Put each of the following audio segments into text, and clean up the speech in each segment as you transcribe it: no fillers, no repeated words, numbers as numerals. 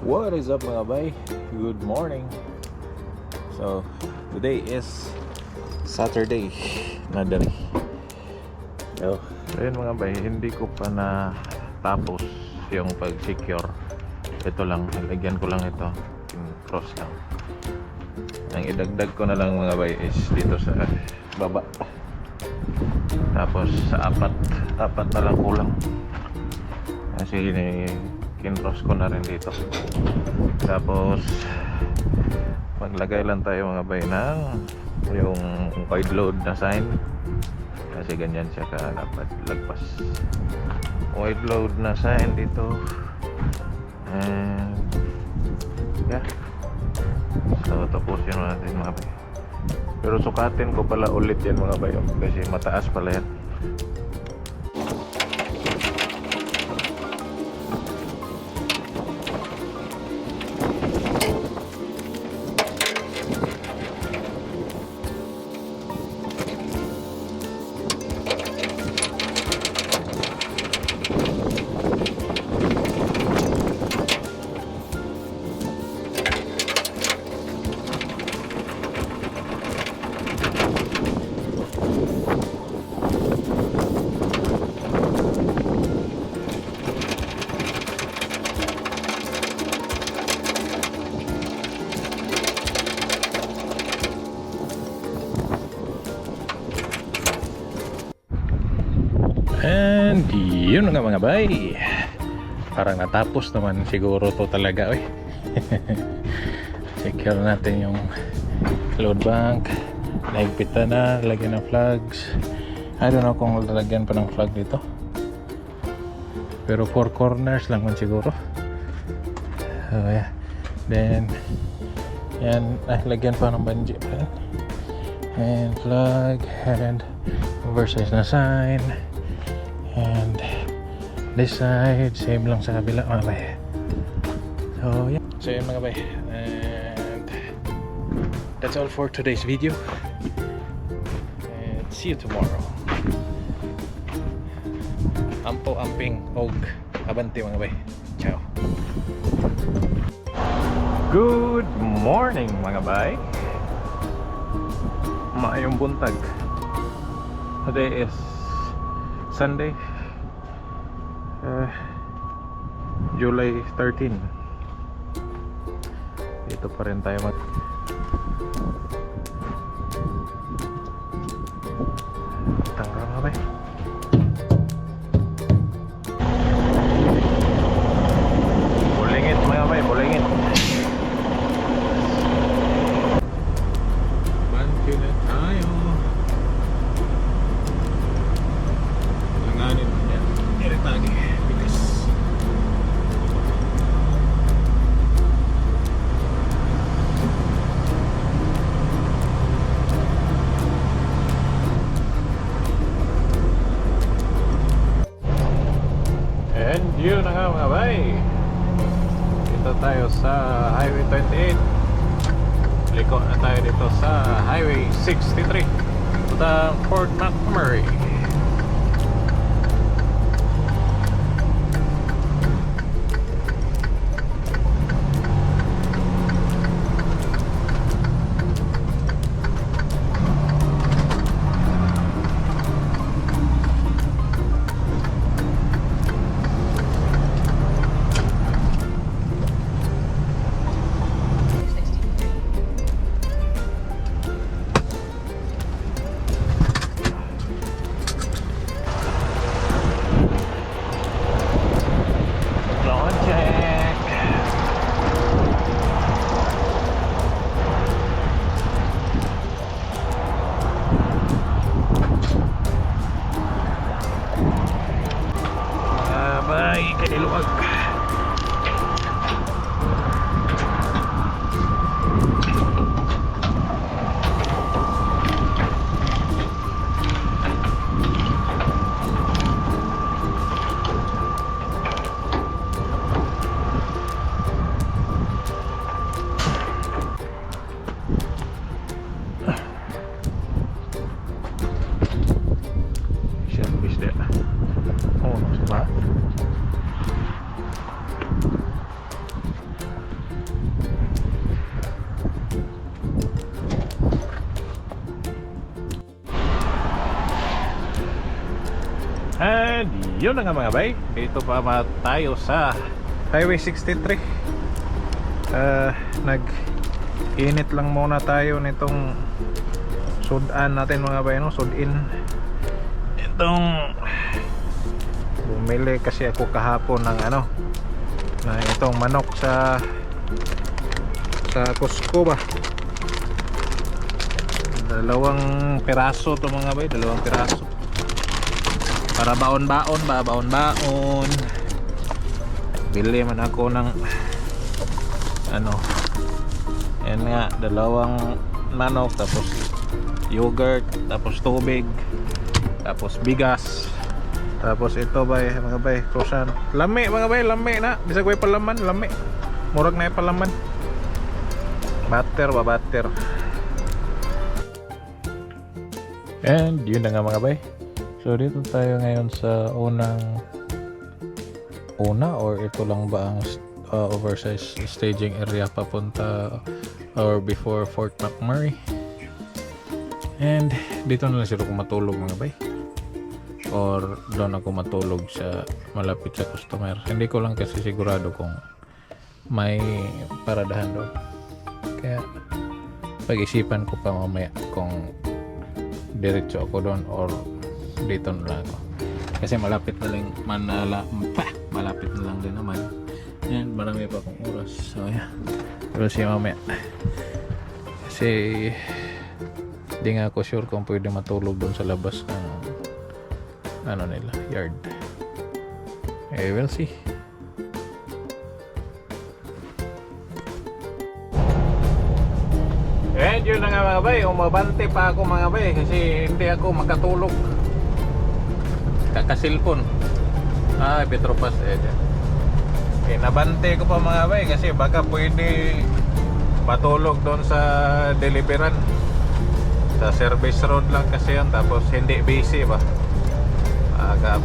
What is up mga bay? Good morning. So, today is Saturday na dari. So, ayun mga bay, hindi ko pa na tapos yung pag-secure. Ito lang, nilagyan ko lang ito. Cross lang. Ang idagdag ko na lang mga bay is dito sa baba. Tapos sa apat na lang kulang. Kasi kinross ko na rin dito. Tapos maglagay lang tayo mga bay ng yung wide load na sign. Kasi ganyan siya dapat lagpas. Wide load na sign dito. And yeah. So tapusin natin mga bay. Pero sukatin ko pala ulit yan mga bay kasi mataas pala yan. And yun nga mga bay, parang natapos naman siguro to talaga secure natin yung load bank, naigpitan na, lagyan ng flags. I don't know kung lalagyan pa ng flag dito, pero 4 corners lang man siguro. So yeah, then yan, lagyan pa ng banji and flag and oversize na sign. And this side same lang sa kabila mga bay. So yeah, so yun mga bay, and that's all for today's video, and see you tomorrow. Ampo amping og abante mga bay. Ciao. Good morning mga bay. Maayong buntag. Today is Sunday, July 13. Dito pa rin tayo tanggal nga ba eh? Bulingit mga bay, bulingit. Bankin na tayo. Langanin mo yan. Iritagi. Bigas. And yun na nga mga bay. Dito tayo sa Highway 28. Liko na tayo dito sa Highway 63 to the Fort McMurray. yun na nga mga bay, dito pa tayo sa Highway 63. Nag-init lang muna tayo nitong sudan natin mga bay, no? Sudin. Itong bumili kasi ako kahapon ng na itong manok sa Costco ba. 2 piraso to mga bay, 2 piraso. Para baon-baon ba, baon-baon. Bili man ako ng yan nga, 2 manok, tapos yogurt, tapos tubig, tapos bigas, tapos ito ba mga bay, croissant. Lami mga bay, lami na. Bisag way palaman, lami. Murag na yung palaman. Butter ba, butter. And yun na nga mga bay. So dito tayo ngayon sa una or ito lang ba ang oversized staging area papunta or before Fort McMurray. And dito na lang siguro ako matulog mga bay, or doon ako matulog sa malapit sa customer. Hindi ko lang kasi sigurado kung may paradahan doon, kaya pag-isipan ko pa mamaya kung diretso ako doon or dito na lang ako, kasi malapit na lang malapit na lang din naman yan, marami pa akong oras. So yeah, pero siya mamaya kasi di nga ako sure kung pwede matulog doon sa labas ng nila yard. We'll see. And yun na nga mga bay, umabante pa ako mga bay kasi hindi ako makatulog. Kakasilpon. Petropas nabante ko pa mga bay kasi baka pwede matulog doon sa deliveran. Sa service road lang kasi yan, tapos hindi busy ba.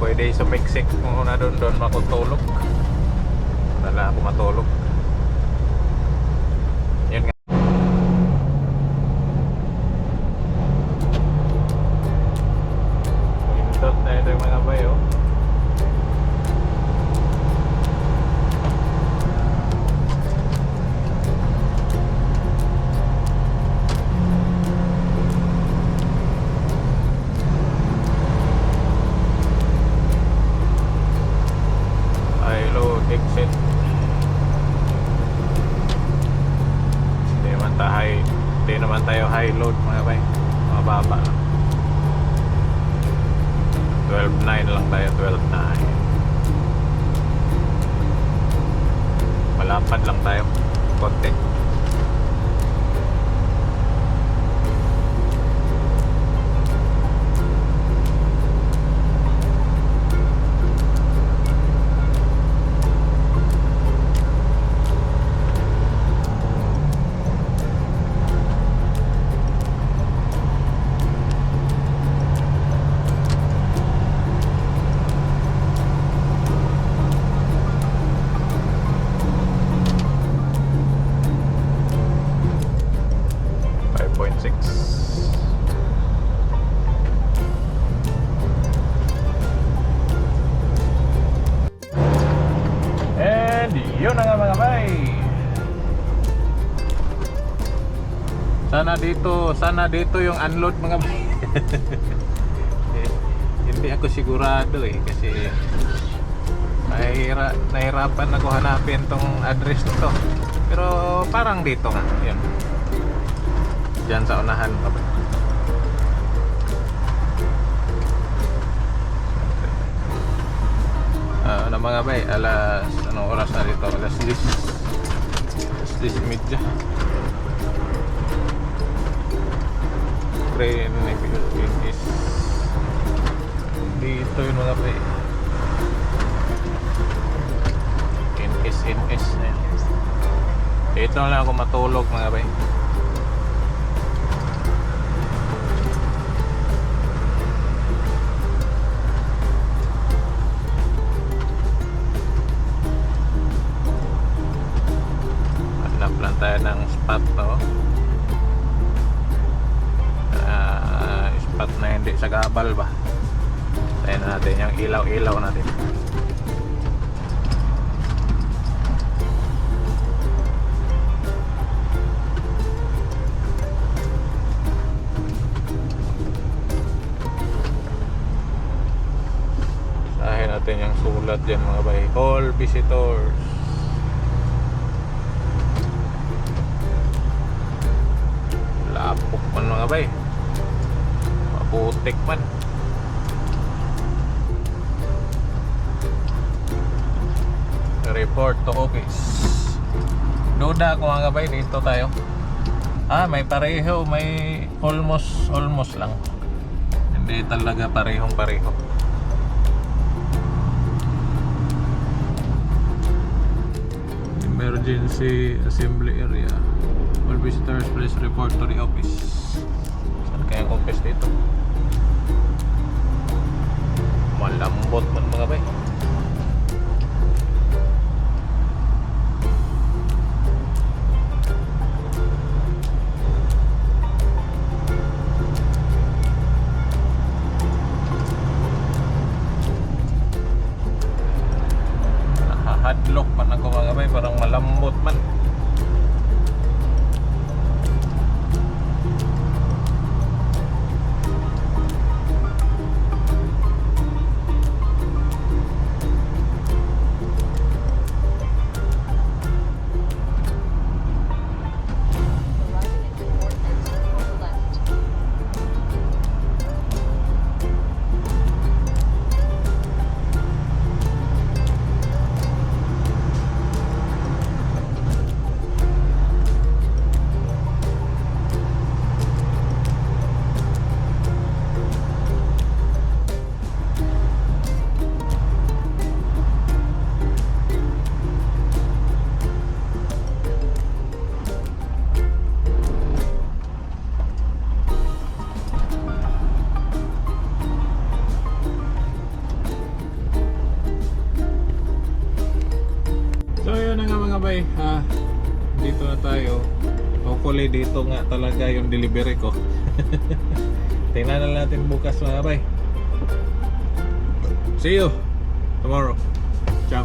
Pwede sa Mexico muna doon makutulog. Wala ako matulog. Yun nga. Pindot na ito yung mga bayo. Exit. Hindi naman tayo high load mga bay, mababa. 12.9 lang tayo, 12.9. Malapad lang tayo konti. Yun na nga mga bay. Sana dito yung unload mga bay. Hindi ako sigurado kasi nahirapan ako hanapin tong address nito. Pero parang dito nga. Yun. Diyan sa unahan mga bay. Mga bay, anong oras na dito? Alas 10 media. Train is dito yung mga bay. NS na yun. Dito na lang ako matulog mga bay. Tayo ng spot spot na hindi sa gabal ba, Ayan na natin yung ilaw-ilaw natin. Sahin natin yung sulat dyan mga bay. All visitors. Lapok man mga bay. Maputik man. Report to office. Duda ko mga bay, dito tayo. May pareho, may almost lang. Hindi talaga parehong pareho. Emergency assembly area. All visitors please report to the office. Saan kaya ang office dito? Malambot man mga bay. Hadlock man ako mga bay, parang malambot man. So yun na nga mga bay, dito na tayo. Hopefully dito nga talaga yung delivery ko. Tingnan na natin bukas mga bay. See you tomorrow. Ciao.